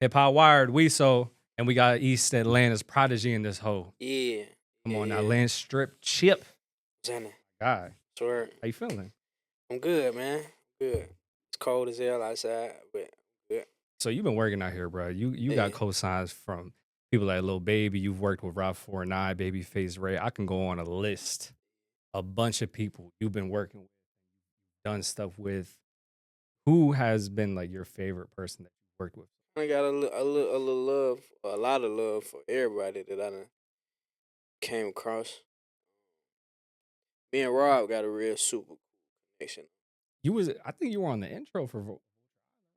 HIP-HOPWIRED, we so, and we got East Atlanta's Prodigy in this hoe. Yeah. Come on now, Yeah. Landstrip Chip. Jenna. God, Swear. how you feeling? I'm good, man. Good. It's cold as hell outside, but good. So you've been working out here, bro. You got Yeah. cosigns from people like Lil Baby. You've worked with Rob 49, Babyface Ray. I can go on a list. A bunch of people you've been working with, done stuff with. Who has been like your favorite person that you worked with? I got a little love, a lot of love for everybody that I done came across. Me and Rob got a real super cool connection. I think you were on the intro for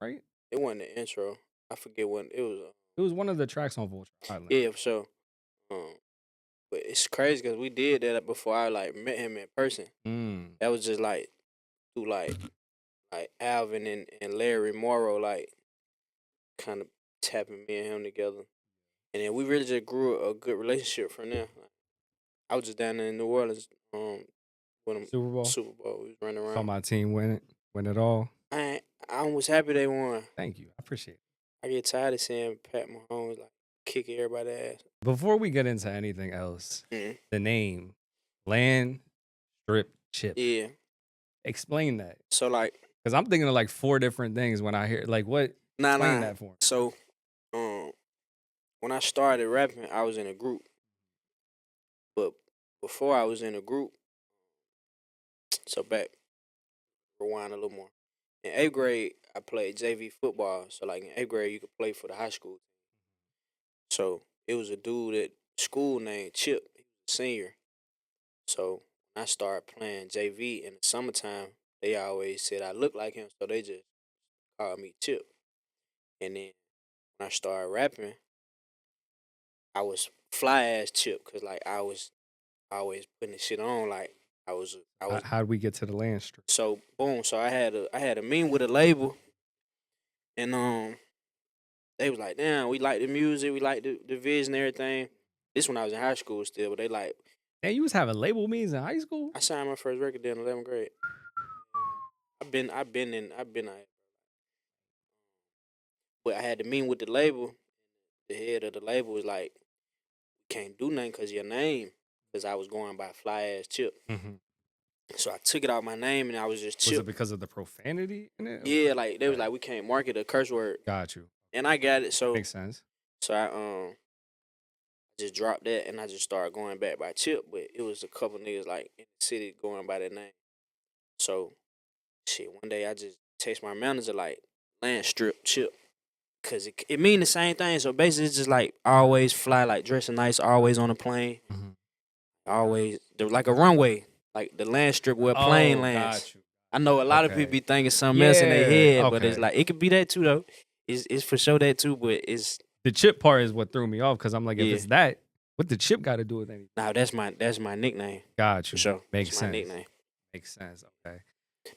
right? It wasn't the intro. I forget when it was. It was one of the tracks on Vulture Island. Yeah, for sure. But it's crazy because we did that before I like met him in person. That was just like through like Alvin and Larry Morrow like kind of tapping me and him together, and then we really just grew a good relationship from there. I was just down there in New Orleans when I'm Super Bowl. Super Bowl. We was running Saw around. my team win it all. I was happy they won. Thank you. I appreciate it. I get tired of seeing Pat Mahomes like kicking everybody's ass. Before we get into anything else, Mhm. the name Landstrip Chip. Yeah. Explain that. So like, Because I'm thinking of like 4 different things when I hear like what. Explain that for me. So, when I started rapping, I was in a group, but before I was in a group, so back, rewind a little more. In 8th grade, I played JV football. So like in 8th grade, you could play for the high school. So it was a dude at school named Chip, he was a senior. So when I started playing JV in the summertime, they always said I looked like him, so they just called me Chip. And then when I started rapping, I was fly ass Chip because like I was always putting the shit on. Like I was. How'd we get to the Landstrip? So boom. So I had a meeting with a label, and they was like, damn, we like the music, we like the vision and everything. This when I was in high school still, but they like. Hey, you was having label meetings in high school? I signed my first record there in 11th grade. I've been but I had to meet with the label. The head of the label was like, can't do nothing because your name, because I was going by fly ass Chip. So I took it out my name and I was just Chip. Was it because of the profanity in it? Yeah, like they was like, we can't market a curse word. Got you. And I got it. So makes sense. So I just dropped that and I just started going back by Chip, but it was a couple niggas like in the city going by that name. So shit, one day I just text my manager like Landstrip Chip. Cause it mean the same thing. So basically it's just like always fly, like dressing nice, always on a plane. Always there was like a runway. Like the Landstrip where a plane lands. Got you. I know a lot of people be thinking something else in their head, but it's like it could be that too though. It's for sure that too, but it's the Chip part is what threw me off because I'm like, if it's that, what the Chip got to do with anything? Nah, that's my nickname. Got you. For sure. Makes that's sense. My nickname. Makes sense. Okay.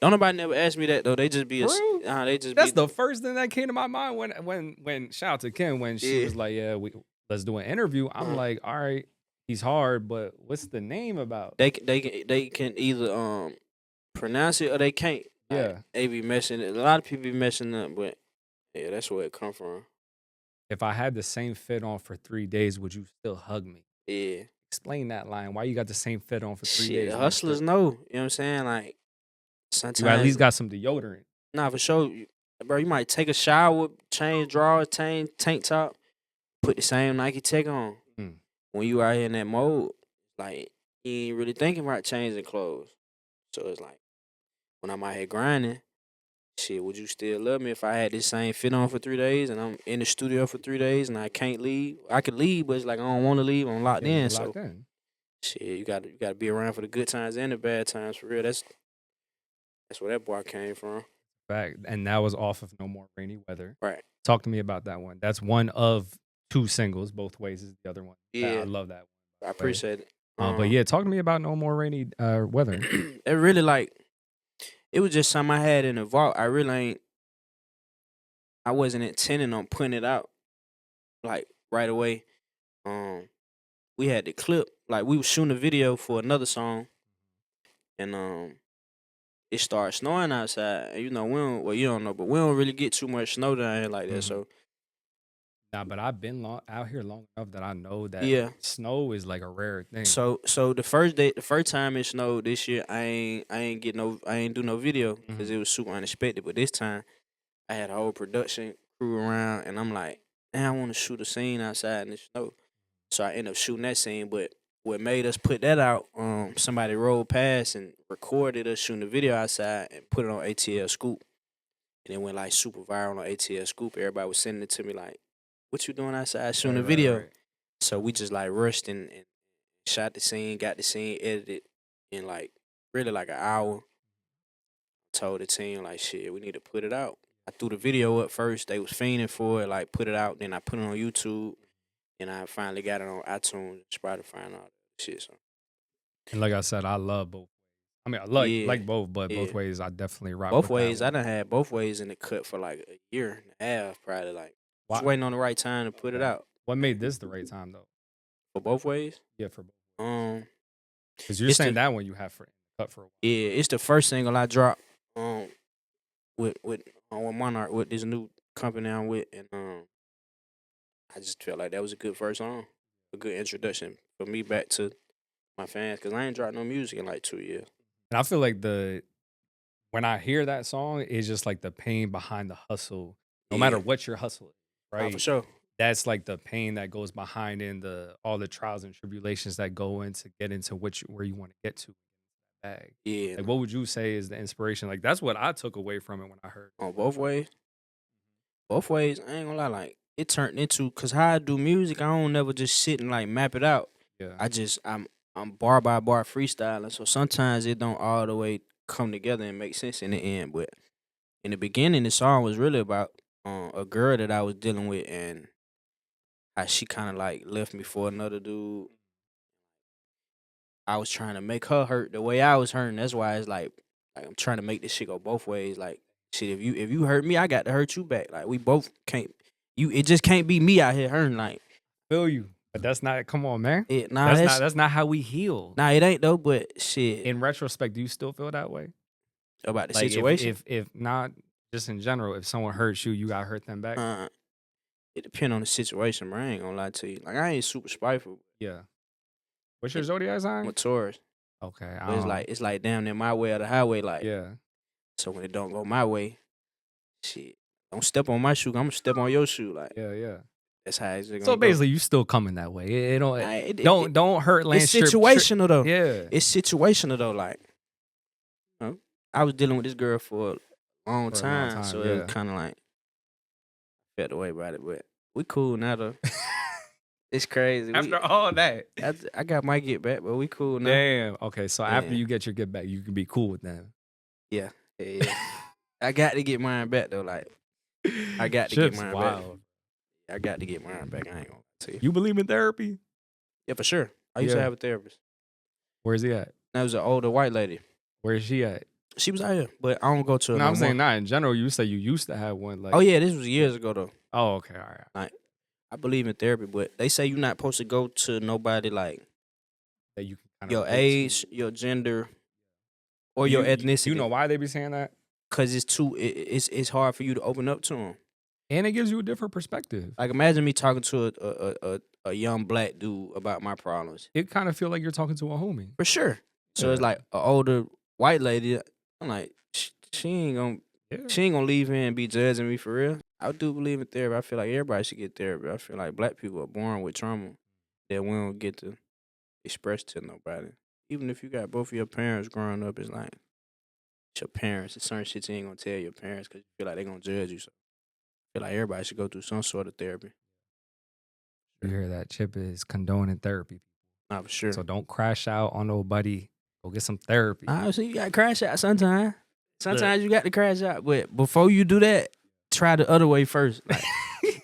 Don't nobody never ask me that though. They just be That's the first thing that came to my mind when shout out to Kim when she was like, yeah, let's do an interview. I'm like, all right, he's hard, but what's the name about? They can either pronounce it or they can't. Yeah. Like, they be messing it. A lot of people be messing up, but yeah, that's where it come from. If I had the same fit on for 3 days, would you still hug me? Yeah. Explain that line. Why you got the same fit on for 3 days? The hustlers know. You know what I'm saying? Like sometimes you at least got some deodorant. Nah, for sure. Bro, you might take a shower, change drawers, tank top, put the same Nike Tech on. When you out here in that mode, like you ain't really thinking about changing clothes. So it's like when I'm out here grinding, shit, would you still love me if I had this same fit on for 3 days and I'm in the studio for 3 days and I can't leave? I could leave, but it's like I don't want to leave. I'm locked in. Shit, you gotta be around for the good times and the bad times for real. That's where that boy came from. Fact, and that was off of No More Rainy Weather. Right. Talk to me about that one. That's one of 2 singles. Both Ways is the other one. Yeah, I love that one. I appreciate it. But yeah, talk to me about No More Rainy Weather. It really like it was just something I had in the vault. I wasn't intending on putting it out like right away. We had the clip, like we was shooting a video for another song, and it started snowing outside. And, you know, you don't know, but we don't really get too much snow down here like that. So Nah, but I've been out here long enough that I know that Yeah. snow is like a rare thing. So the first time it snowed this year, I ain't do no video because Mhm. it was super unexpected. But this time, I had a whole production crew around, and I'm like, man, I want to shoot a scene outside in the snow. So I ended up shooting that scene. But what made us put that out? Somebody rolled past and recorded us shooting the video outside and put it on ATL Scoop, and it went like super viral on ATL Scoop. Everybody was sending it to me like, "What you doing outside shooting Right, a right, video?" right. So we just like rushed and shot the scene, got the scene edited in like really like an hour. Told the team like, shit, we need to put it out. I threw the video up first. They was fiending for it. Like, put it out. Then I put it on YouTube, and I finally got it on iTunes, Spotify, and all that shit. So And like I said, I love both. I mean, I yeah, like both, but yeah. both ways I definitely rock Both with that ways. I one. done had both ways in the cut for like a year and a half, probably. Like, just Why? waiting on the right time to put it Okay. out What made this the right time though? for both ways. Yeah, for both. Um, Because you're it's saying the that one you have for cut for a while. yeah, it's the first single I dropped. With Monarch with this new company I'm with, and I just felt like that was a good first song, a good introduction for me back to my fans because I ain't dropped no music in like 2 years. And I feel like when I hear that song, it's just like the pain behind the hustle. No matter Yeah, what your hustle is, for right? sure. That's like the pain that goes behind in the all the trials and tribulations that go into get into where you want to get to bag. Yeah, Like what would you say is the inspiration? Like that's what I took away from it when I heard. on both ways. Both ways, I ain't gonna lie. Like it turned into because how I do music, I don't never just sit and like map it out. Yeah. I'm bar by bar freestyling, so sometimes it don't all the way come together and make sense in the end. But in the beginning, the song was really about a girl that I was dealing with and how she kind of like left me for another dude. I was trying to make her hurt the way I was hurting. That's why it's like I'm trying to make this shit go both ways. Like shit, if you hurt me, I got to hurt you back. Like we both can't. It just can't be me out here hurting. Like Feel you. But that's not come on, man. it. Nah, that's That's not how we heal. nah. It ain't though. But shit In retrospect, do you still feel that way? about the Like situation. if not just in general, if someone hurts you, you gotta hurt them back. Uh, it depend on the situation, bro. I ain't gonna lie to you. Like I ain't super spiteful. Yeah. What's your And zodiac I'm a sign? Taurus, Okay. but it's like damn near my way or the highway. Like Yeah. so when it don't go my way, shit. Don't step on my shoe. I'm gonna step on your shoe. Like Yeah, yeah. that's how it's So gonna go. basically, you still coming that way. It don't Nah, don't hurt it's Landstrip. situational though. Yeah, It's situational though. Like, you know, I was dealing with this girl for a long for a long time, time. so it was Yeah. kind of like felt the way about it. But we cool now though. It's crazy. After all that, I got my get back, but we cool now. damn. Okay, so after Yeah, you get your get back, you can be cool with them. yeah, yeah. I got to get mine back though. Like, I got to get Shit's mine back. wild. I got to get mine back. I ain't gonna lie to you. You believe in therapy? Yeah, for sure. I used to Yeah. have a therapist. Where's he at? That was an older white lady. Where's she at? She was out here, but I don't go to her No, no I'm saying more. not in general. You say you used to have one. Like, Oh yeah, this was years ago though. oh, okay, all right. Like, I believe in therapy, but they say you're not supposed to go to nobody like That you can kind of your age, your gender, or your ethnicity. You know why they be saying that? Cause it's hard for you to open up to them. And it gives you a different perspective. Like imagine me talking to a young black dude about my problems. It kind of feel like you're talking to a homie. For sure. So it's Yeah. like an older white lady. I'm like, she ain't gonna leave here and be judging me for real. I do believe in therapy. I feel like everybody should get therapy. I feel like black people are born with trauma that we don't get to express to nobody. Even if you got both of your parents growing up, it's like it's your parents. It's certain shit you ain't gonna tell your parents because you feel like they gonna judge you. So I feel like everybody should go through some sort of therapy. You hear that? Chip is condoning therapy. Nah, for sure. So don't crash out on nobody. Go get some therapy. So you got to crash out sometimes. Sometimes you got to crash out. But before you do that, try the other way first. Like,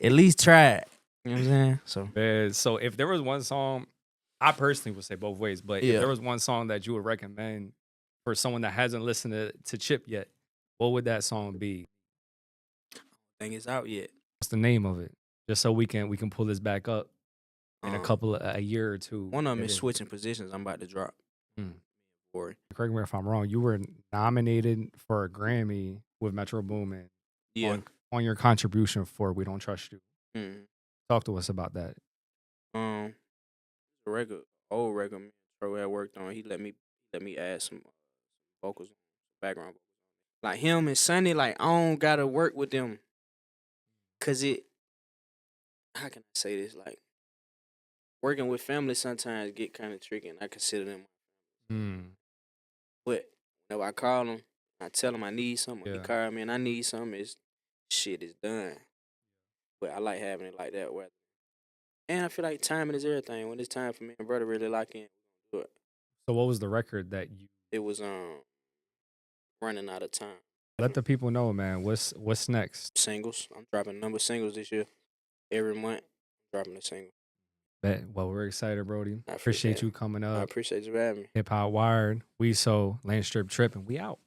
at least try it. You know what I'm saying? So Man, so if there was one song, I personally would say both ways, but if Yeah. there was one song that you would recommend for someone that hasn't listened to Chip yet, what would that song be? thing is out yet. What's the name of it? Just so we can pull this back up in a year or two. One of them is It switching positions. I'm about to drop. Mm. Corey. Correct me if I'm wrong. You were nominated for a Grammy with Metro Boomin Yeah. on your contribution for "We Don't Trust You." Mm. Talk to us about that. Um, a regular old regular man Tro had worked on. He let me add some vocals, background vocals. Like him and Sonny, like I don't gotta work with them, cause it. How can I say this? Like working with family sometimes get kind of tricky, and I consider them. Mm, But whenever I call them, I tell them I need something. Or he yeah. call me and I need something. It's shit is done. But I like having it like that. Where, and I feel like timing is everything. When it's time for me and brother really lock in, we gonna do it. So what was the record that you It was running out of time. let the people know, man? What's next? Singles. I'm dropping number singles this year. Every month, I'm dropping a single. Bet. Well, we're excited, Brody. I Appreciate appreciate you coming I up. appreciate you for having me. Hip Hop Wired. We so Landstrip Trip, and we out.